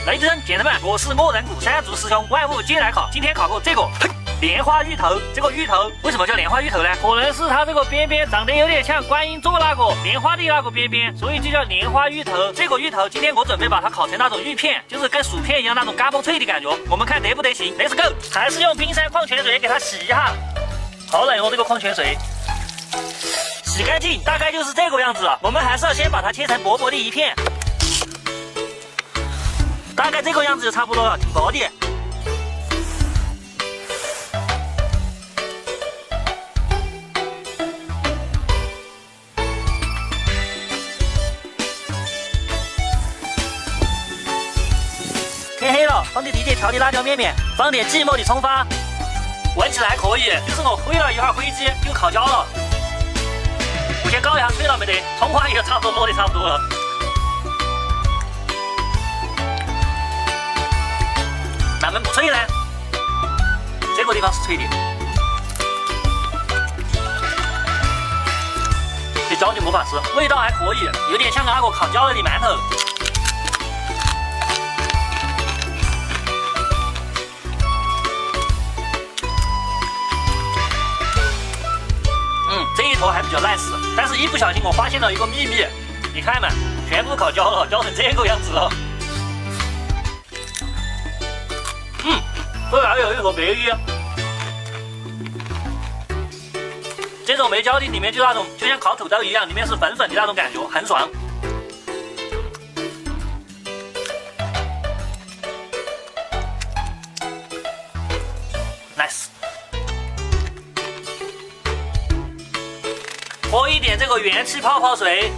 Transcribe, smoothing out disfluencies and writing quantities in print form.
Ladies and gentlemen，我是我人谷山族师兄，万物皆来考。今天考过这个。莲花芋头，这个芋头为什么叫莲花芋头呢？可能是它这个边边长得有点像观音座那个莲花的那个边边，所以就叫莲花芋头。这个芋头今天我准备把它烤成那种芋片，就是跟薯片一样那种嘎嘣脆的感觉。我们看得不得行 ？Let's go！ 还是用冰山矿泉水给它洗一下。好冷哦，这个矿泉水。洗干净，大概就是这个样子了。我们还是要先把它切成薄薄的一片，大概这个样子就差不多了，挺薄的。天黑了，放点低调的辣椒面面，放点寂寞的葱花，闻起来还可以，就是我挥了一会儿灰机就烤焦了。我先告一下脆了没得，葱花也差不多落的差不多了。哪门不脆呢？这个地方是脆的，这焦的没法吃，味道还可以，有点像那个烤焦了的馒头。这一坨还比较 nice， 但是一不小心我发现了一个秘密，你看嘛，全部烤焦了，焦成这个样子了。这还有一坨梅鱼，这种没焦的里面就那种就像烤土豆一样，里面是粉粉的那种感觉，很爽。nice。喝一点这个元气泡泡水，